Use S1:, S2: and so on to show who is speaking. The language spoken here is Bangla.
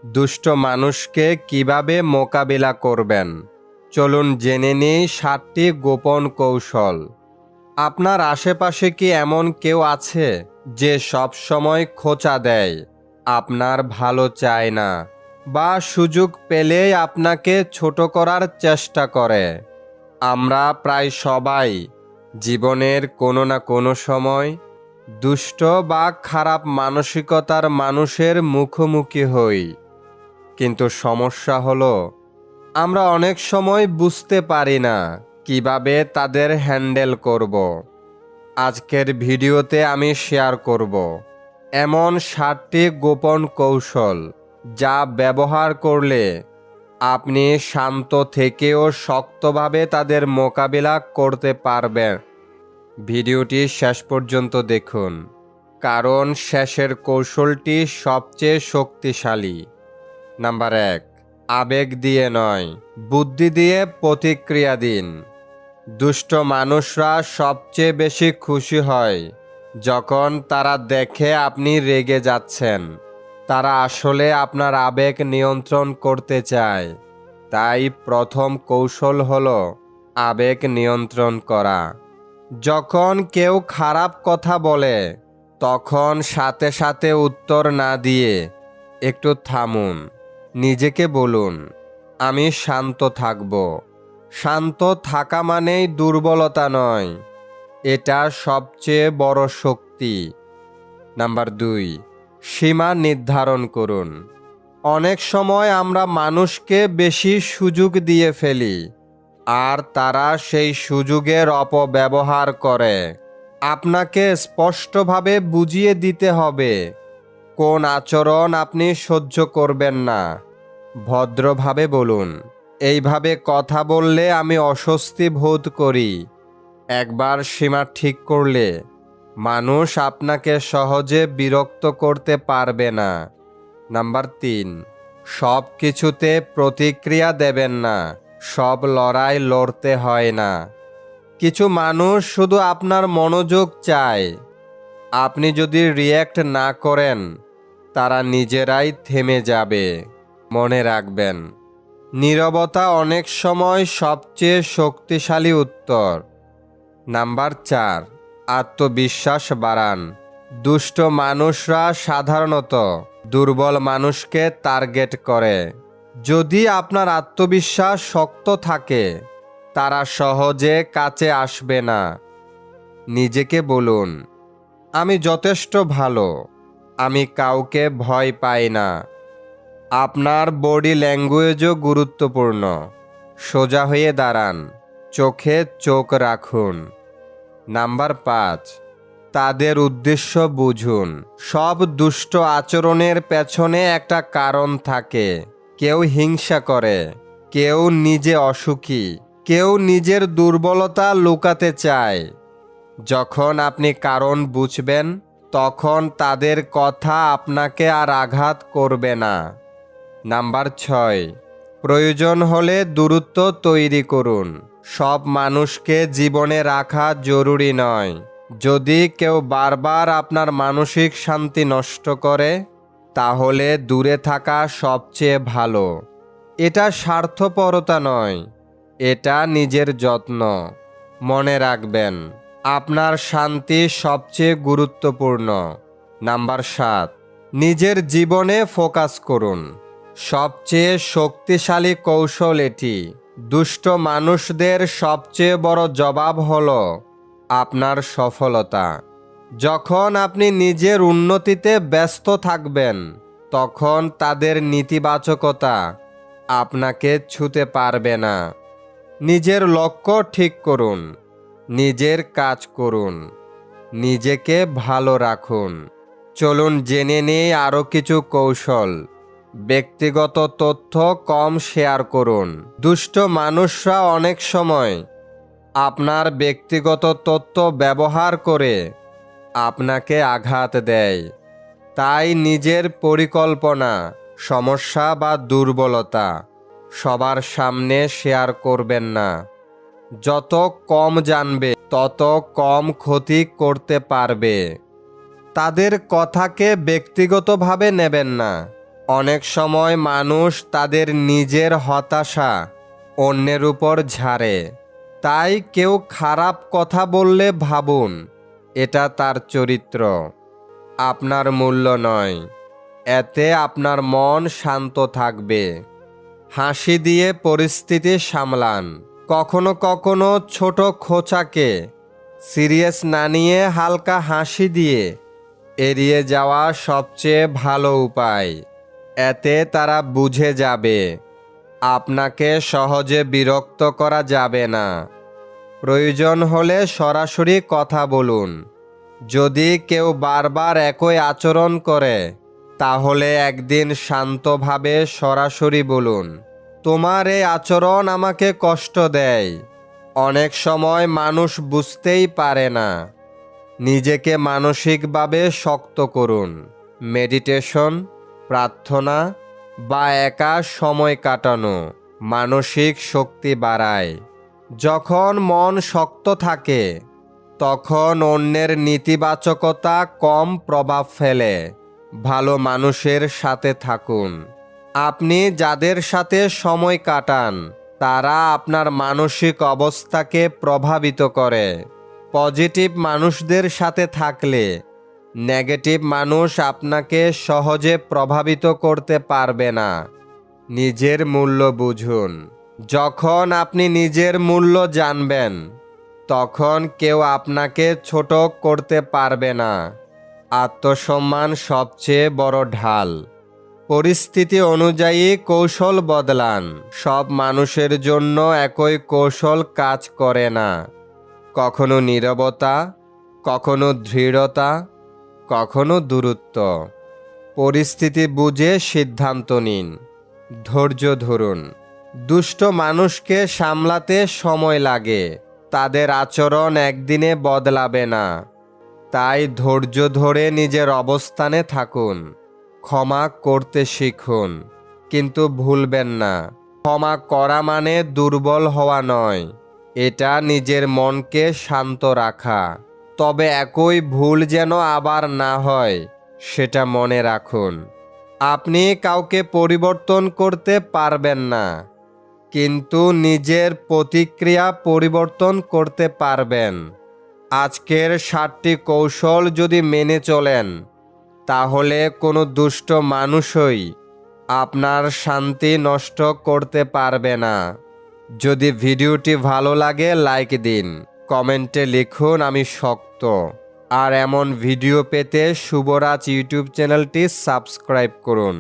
S1: দুষ্ট মানুষকে কিভাবে মোকাবিলা করবেন, চলুন জেনে নিই 7টি গোপন কৌশল। আপনার আশেপাশে কি এমন কেউ আছে যে সব সময় খোঁচা দেয়, আপনার ভালো চায় না, বা সুযোগ পেলেই আপনাকে ছোট করার চেষ্টা করে? আমরা প্রায় সবাই জীবনের কোনো না কোনো সময় দুষ্ট বা খারাপ মানসিকতার মানুষের মুখোমুখি হই। কিন্তু সমস্যা হলো, আমরা অনেক সময় বুঝতে পারি না কিভাবে তাদের হ্যান্ডেল করব। আজকের ভিডিওতে আমি শেয়ার করব এমন 7টি গোপন কৌশল যা ব্যবহার করলে আপনি শান্ত থেকেও শক্তভাবে তাদের মোকাবিলা করতে পারবেন। ভিডিওটি শেষ পর্যন্ত দেখুন, কারণ শেষের কৌশলটি সবচেয়ে শক্তিশালী। নাম্বার 1, আবেগ দিয়ে নয়, বুদ্ধি দিয়ে প্রতিক্রিয়া দিন। দুষ্ট মানুষরা সবচেয়ে বেশি খুশি হয় যখন তারা দেখে আপনি রেগে যাচ্ছেন। তারা আসলে আপনার আবেগ নিয়ন্ত্রণ করতে চায়। তাই প্রথম কৌশল হলো আবেগ নিয়ন্ত্রণ করা। যখন কেউ খারাপ কথা বলে, তখন সাথে সাথে উত্তর না দিয়ে একটু থামুন। নিজেকে বলুন, আমি শান্ত থাকব। শান্ত থাকা মানেই দুর্বলতা নয়, এটা সবচেয়ে বড় শক্তি। নাম্বার 2, সীমা নির্ধারণ করুন। অনেক সময় আমরা মানুষকে বেশি সুযোগ দিয়ে ফেলি, আর তারা সেই সুযোগের অপব্যবহার করে। আপনাকে স্পষ্টভাবে বুঝিয়ে দিতে হবে কোন আচরণ আপনি সহ্য করবেন না। ভদ্রভাবে বলুন, এইভাবে কথা বললে আমি অস্বস্তি বোধ করি। একবার সীমা ঠিক করলে মানুষ আপনাকে সহজে বিরক্ত করতে পারবে না। নাম্বার 3, সব কিছুতে প্রতিক্রিয়া দেবেন না। সব লড়াই লড়তে হয় না। কিছু মানুষ শুধু আপনার মনোযোগ চায়। আপনি যদি রিয়্যাক্ট না করেন, তারা নিজেরাই থেমে যাবে। মনে রাখবেন, নীরবতা অনেক সময় সবচেয়ে শক্তিশালী উত্তর। নাম্বার 4, আত্মবিশ্বাস বাড়ান। দুষ্ট মানুষরা সাধারণত দুর্বল মানুষকে টার্গেট করে। যদি আপনার আত্মবিশ্বাস শক্ত থাকে, তারা সহজে কাছে আসবে না। নিজেকে বলুন, আমি যথেষ্ট ভালো, আমি কাউকে ভয় পাই না। আপনার বডি ল্যাঙ্গুয়েজও গুরুত্বপূর্ণ। সোজা হয়ে দাঁড়ান, চোখে চোখ রাখুন। নাম্বার 5, তাদের উদ্দেশ্য বুঝুন। সব দুষ্ট আচরণের পেছনে একটা কারণ থাকে। কেউ হিংসা করে, কেউ নিজে অসুখী, কেউ নিজের দুর্বলতা লুকাতে চায়। যখন আপনি কারণ বুঝবেন, তখন তাদের কথা আপনাকে আর আঘাত করবে না। নাম্বার 6, প্রয়োজন হলে দূরত্ব তৈরি করুন। সব মানুষকে জীবনে রাখা জরুরি নয়। যদি কেউ বারবার আপনার মানসিক শান্তি নষ্ট করে, তাহলে দূরে থাকা সবচেয়ে ভালো। এটা স্বার্থপরতা নয়, এটা নিজের যত্ন। মনে রাখবেন, আপনার শান্তি সবচেয়ে গুরুত্বপূর্ণ। নাম্বার 7, নিজের জীবনে ফোকাস করুন। সবচেয়ে শক্তিশালী কৌশল এটি। দুষ্ট মানুষদের সবচেয়ে বড় জবাব হলো আপনার সফলতা। যখন আপনি নিজের উন্নতিতে ব্যস্ত থাকবেন, তখন তাদের নেতিবাচকতা আপনাকে ছুঁতে পারবে না। নিজের লক্ষ্য ঠিক করুন, নিজের কাজ করুন, নিজেকে ভালো রাখুন। চলুন জেনে নিই আরও কিছু কৌশল। ব্যক্তিগত তথ্য কম শেয়ার করুন। দুষ্ট মানুষরা অনেক সময় আপনার ব্যক্তিগত তথ্য ব্যবহার করে আপনাকে আঘাত দেয়। তাই নিজের পরিকল্পনা, সমস্যা বা দুর্বলতা সবার সামনে শেয়ার করবেন না। যত কম জানবে, তত কম ক্ষতি করতে পারবে। তাদের কথাকে ব্যক্তিগতভাবে নেবেন না। অনেক সময় মানুষ তাদের নিজের হতাশা অন্যের উপর ঝাড়ে। তাই কেউ খারাপ কথা বললে ভাবুন, এটা তার চরিত্র, আপনার মূল্য নয়। এতে আপনার মন শান্ত থাকবে। হাসি দিয়ে পরিস্থিতি সামলান। কখনো কখনো ছোট খোঁচাকে সিরিয়াস না নিয়ে হালকা হাসি দিয়ে এড়িয়ে যাওয়া সবচেয়ে ভালো উপায়। এতে তারা বুঝে যাবে আপনাকে সহজে বিরক্ত করা যাবে না। প্রয়োজন হলে সরাসরি কথা বলুন। যদি কেউ বারবার একই আচরণ করে, তাহলে একদিন শান্তভাবে সরাসরি বলুন, তোমার এই আচরণ আমাকে কষ্ট দেয়। অনেক সময় মানুষ বুঝতেই পারে না। নিজেকে মানসিকভাবে শক্ত করুন। মেডিটেশন, প্রার্থনা বা একা সময় কাটানো মানসিক শক্তি বাড়ায়। যখন মন শক্ত থাকে, তখন অন্যের নেতিবাচকতা কম প্রভাব ফেলে। ভালো মানুষের সাথে থাকুন। আপনি যাদের সাথে সময় কাটান, তারা আপনার মানসিক অবস্থাকে প্রভাবিত করে। পজিটিভ মানুষদের সাথে থাকলে নেগেটিভ মানুষ আপনাকে সহজে প্রভাবিত করতে পারবে না। নিজের মূল্য বুঝুন। যখন আপনি নিজের মূল্য জানবেন, তখন কেউ আপনাকে ছোট করতে পারবে না। আত্মসম্মান সবচেয়ে বড় ঢাল। পরিস্থিতি অনুযায়ী কৌশল বদলান। সব মানুষের জন্য একই কৌশল কাজ করে না। কখনো নীরবতা, কখনো দৃঢ়তা, কখনো দূরত্ব। পরিস্থিতি বুঝে সিদ্ধান্ত নিন। ধৈর্য ধরুন। দুষ্ট মানুষকে সামলাতে সময় লাগে। তাদের আচরণ একদিনে বদলাবে না। তাই ধৈর্য ধরে নিজের অবস্থানে থাকুন। ক্ষমা করতে শিখুন, কিন্তু ভুলবেন না, ক্ষমা করা মানে দুর্বল হওয়া নয়। এটা নিজের মনকে শান্ত রাখা। তবে একই ভুল যেন আবার না হয়, সেটা মনে রাখুন। আপনি কাউকে পরিবর্তন করতে পারবেন না, কিন্তু নিজের প্রতিক্রিয়া পরিবর্তন করতে পারবেন। আজকের 7টি কৌশল যদি মেনে চলেন, তাহলে কোনো দুষ্ট মানুষই আপনার শান্তি নষ্ট করতে পারবে না। যদি ভিডিওটি ভালো লাগে লাইক দিন, কমেন্টে লিখুন আমি শক্ত। আর এমন ভিডিও পেতে শুভরাজ ইউটিউব চ্যানেলটি সাবস্ক্রাইব করুন।